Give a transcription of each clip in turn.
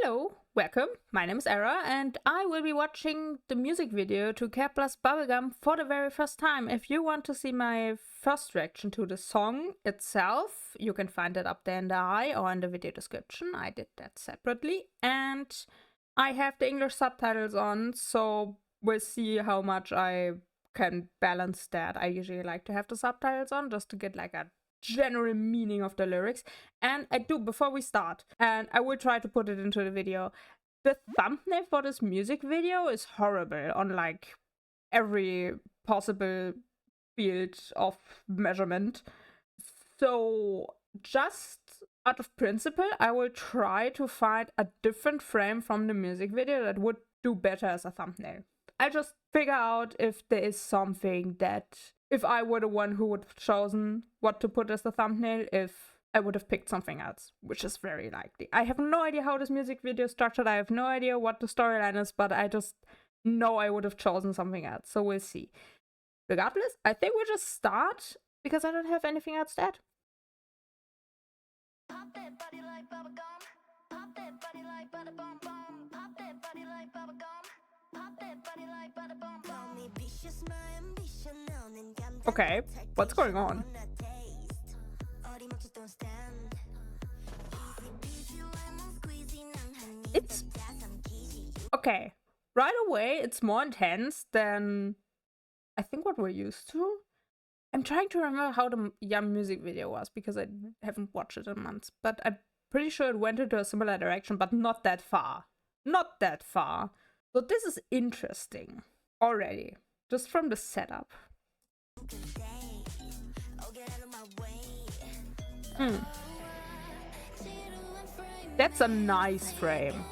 Hello, welcome, my name is Era and I will be watching the music video to Kep1er's Bubblegum for the very first time. If you want to see my first reaction to the song itself, you can find it up there in the eye or in the video description. I did that separately and I have the English subtitles on, so we'll see how much I can balance that. I usually like to have the subtitles on just to get like a general meaning of the lyrics, and I do before we start, and I will try to put it into the video. The thumbnail for this music video is horrible on like every possible field of measurement, so just out of principle I will try to find a different frame from the music video that would do better as a thumbnail. I just figure out if there is something that, if I were the one who would have chosen what to put as the thumbnail, if I would have picked something else, which is very likely. I have no idea how this music video is structured. I have no idea what the storyline is, but I just know I would have chosen something else. So we'll see. Regardless, I think we'll just start because I don't have anything else to add. Pop that body like bubblegum. Pop that body like bada-bum-bum. Pop that body like bubblegum. Okay, what's going on? It's okay. Right away, it's more intense than I think what we're used to. I'm trying to remember how the Yum music video was because I haven't watched it in months, but I'm pretty sure it went into a similar direction, but not that far. Not that far. So this is interesting already, just from the setup. That's a nice frame.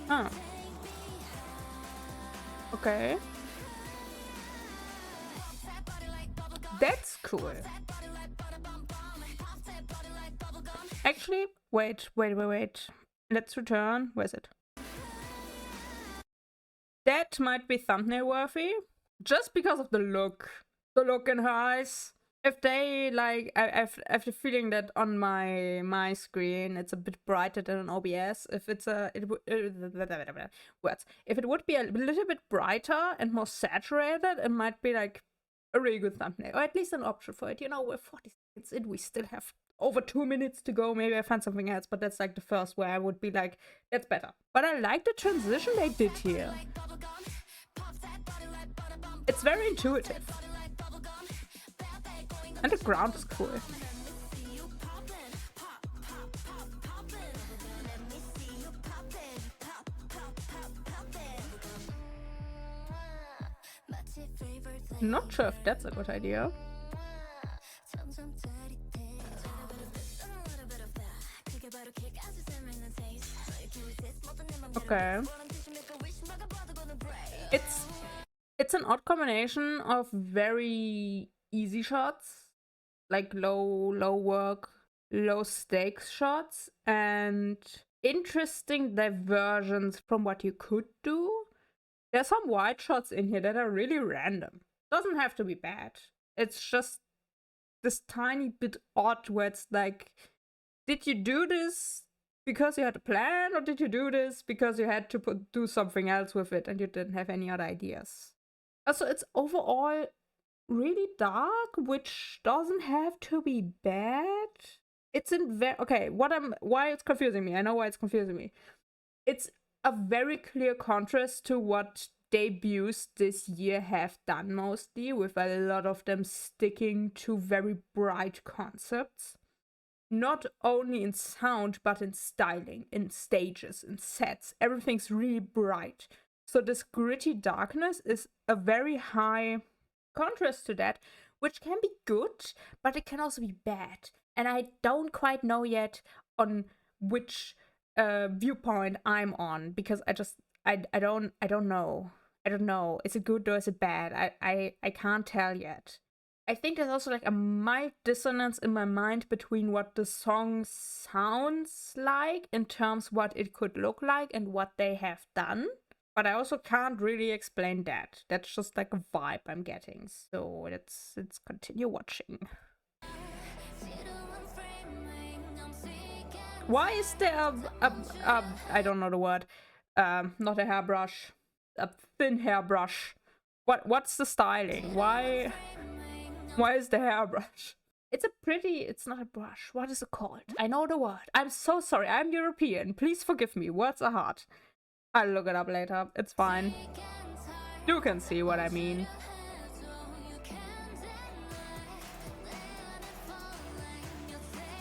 Huh. Okay. That's cool. Actually, wait. Let's return. Where's it? That might be thumbnail worthy, just because of the look. The look in her eyes. If they like, I have the feeling that on my screen it's a bit brighter than an OBS. If it's words. If it would be a little bit brighter and more saturated, it might be like a really good thumbnail, or at least an option for it. You know, we're 40 seconds in, we still have over 2 minutes to go. Maybe I find something else, but that's like the first where I would be like, that's better. But I like the transition they did here. It's very intuitive. And the ground is cool. Not sure if that's a good idea. Okay. It's an odd combination of very easy shots, like low work, low stakes shots, and interesting diversions from what you could do. There's some wide shots in here that are really random. Doesn't have to be bad. It's just this tiny bit odd where it's like, did you do this because you had a plan, or did you do this because you had to do something else with it and you didn't have any other ideas? Also, it's overall really dark, which doesn't have to be bad. It's in okay, why it's confusing me. I know why it's confusing me. It's a very clear contrast to what debuts this year have done mostly, with a lot of them sticking to very bright concepts. Not only in sound, but in styling, in stages, in sets. Everything's really bright. So this gritty darkness is a very high contrast to that, which can be good, but it can also be bad. And I don't quite know yet on which viewpoint I'm on, because I don't know. I don't know. Is it good or is it bad? I can't tell yet. I think there's also like a mild dissonance in my mind between what the song sounds like in terms what it could look like and what they have done. But I also can't really explain that. That's just like a vibe I'm getting. So let's continue watching. Why is there I don't know the word, not a hairbrush, a thin hairbrush? What's the styling? Why is the hairbrush? It's not a brush. What is it called? I know the word. I'm so sorry. I'm European. Please forgive me. Words are hard. I'll look it up later. It's fine. You can see what I mean.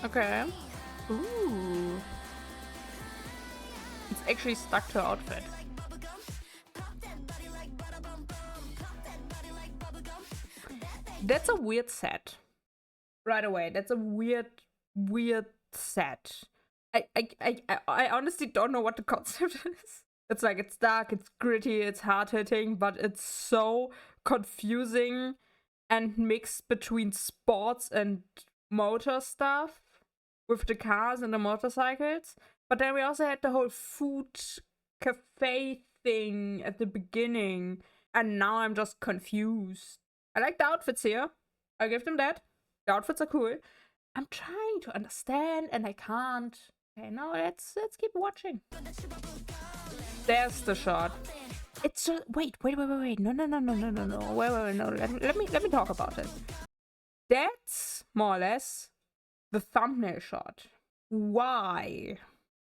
Okay. Ooh. It's actually stuck to her outfit. That's a weird set. Right away, that's a weird set. I honestly don't know what the concept is. It's like, it's dark, it's gritty, it's hard-hitting, but it's so confusing and mixed between sports and motor stuff with the cars and the motorcycles. But then we also had the whole food cafe thing at the beginning, and now I'm just confused. I like the outfits here. I'll give them that. The outfits are cool. I'm trying to understand and I can't. Okay, no, let's keep watching. There's the shot. It's just wait. No. Wait, no. Let me talk about it. That's more or less the thumbnail shot. Why?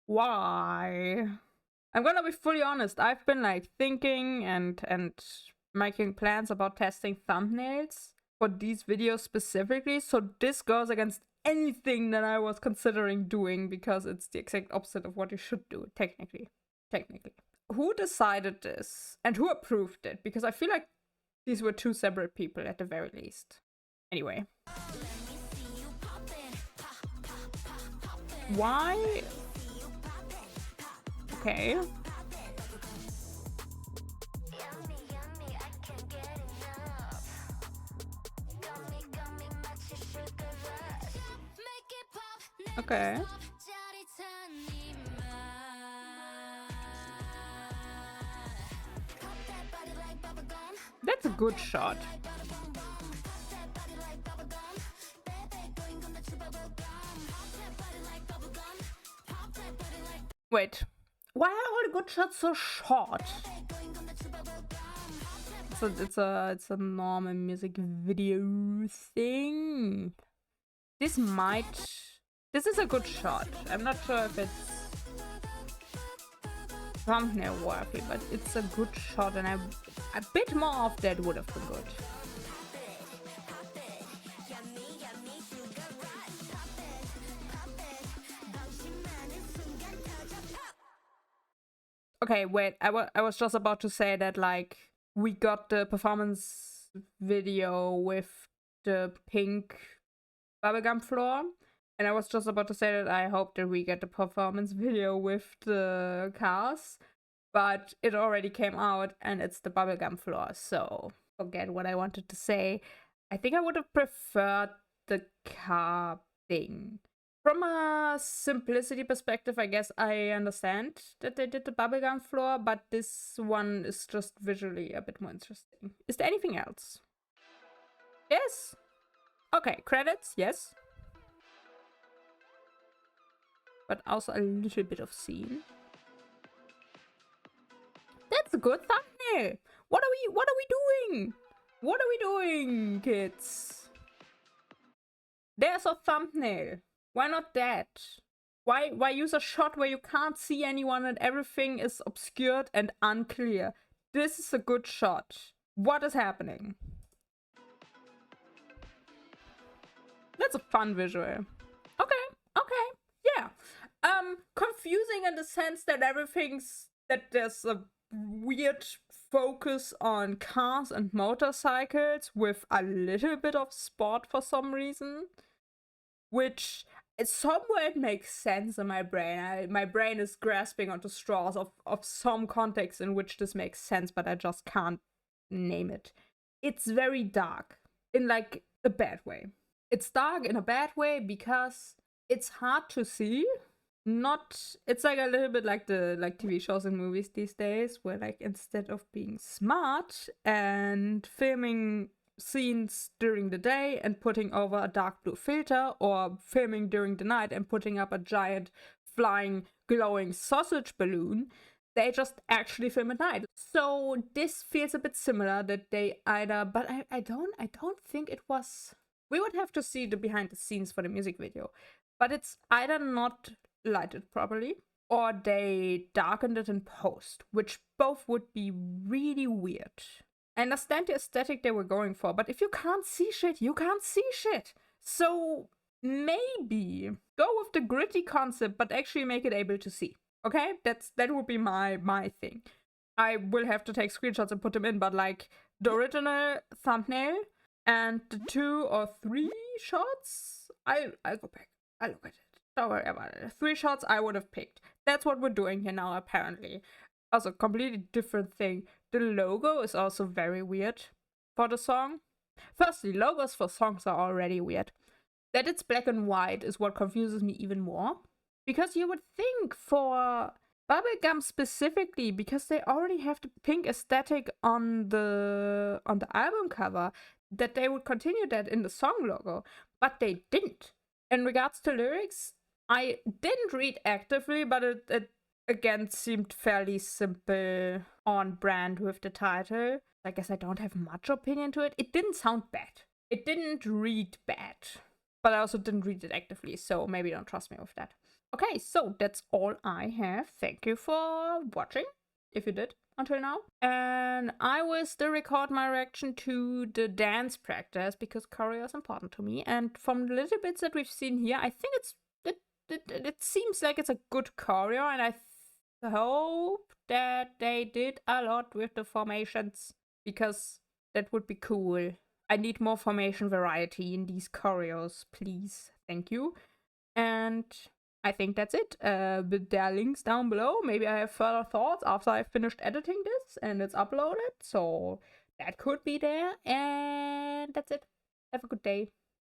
I'm gonna be fully honest. I've been like thinking and making plans about testing thumbnails for these videos specifically, so this goes against anything that I was considering doing because it's the exact opposite of what you should do, technically. Who decided this and who approved it? Because I feel like these were two separate people at the very least. Anyway. Why? Okay. Okay. That's a good shot. Wait, why are all the good shots so short? It's a normal music video thing. This is a good shot. I'm not sure if it's thumbnail worthy, but it's a good shot, and a bit more of that would have been good. Okay, wait, I was just about to say that, like, we got the performance video with the pink bubblegum floor, and I was just about to say that I hope that we get the performance video with the cars, but it already came out and it's the bubblegum floor, so forget what I wanted to say. I think I would have preferred the car thing. From a simplicity perspective, I guess I understand that they did the bubblegum floor, but this one is just visually a bit more interesting. Is there anything else? Yes? Okay, credits, yes. But also a little bit of scene. That's a good thumbnail. What are we doing? What are we doing, kids? There's a thumbnail. Why not that? Why use a shot where you can't see anyone and everything is obscured and unclear? This is a good shot. What is happening? That's a fun visual. Okay, yeah. Confusing in the sense that there's a weird focus on cars and motorcycles with a little bit of sport for some reason, which somewhere it makes sense in my brain. My brain is grasping onto straws of some context in which this makes sense, but I just can't name it. It's very dark in like a bad way. It's dark in a bad way because it's hard to see. It's like a little bit like the TV shows and movies these days, where like instead of being smart and filming scenes during the day and putting over a dark blue filter, or filming during the night and putting up a giant flying glowing sausage balloon. They just actually film at night. So this feels a bit similar, that they either, but I don't think it was. We would have to see the behind the scenes for the music video, but it's either not lighted properly or they darkened it in post, which both would be really weird. I understand the aesthetic they were going for, but if you can't see shit, you can't see shit. So maybe go with the gritty concept, but actually make it able to see. Okay, that would be my thing. I will have to take screenshots and put them in, but like the original thumbnail and the 2 or 3 shots, I'll go back. I'll look at it. Don't worry about it. 3 shots I would have picked. That's what we're doing here now, apparently. Also, completely different thing. The logo is also very weird for the song. Firstly, logos for songs are already weird. That it's black and white is what confuses me even more. Because you would think for Bubblegum specifically, because they already have the pink aesthetic on the album cover, that they would continue that in the song logo. But they didn't. In regards to lyrics, I didn't read actively, but it again seemed fairly simple, on brand with the title. I guess I don't have much opinion to it. It didn't sound bad. It didn't read bad. But I also didn't read it actively, so maybe don't trust me with that. Okay, so that's all I have. Thank you for watching, if you did until now. And I will still record my reaction to the dance practice because choreo is important to me. And from the little bits that we've seen here, I think it seems like it's a good choreo, and I hope that they did a lot with the formations because that would be cool. I need more formation variety in these choreos, please. Thank you. And I think that's it. But there are links down below. Maybe I have further thoughts after I've finished editing this and it's uploaded. So that could be there. And that's it. Have a good day.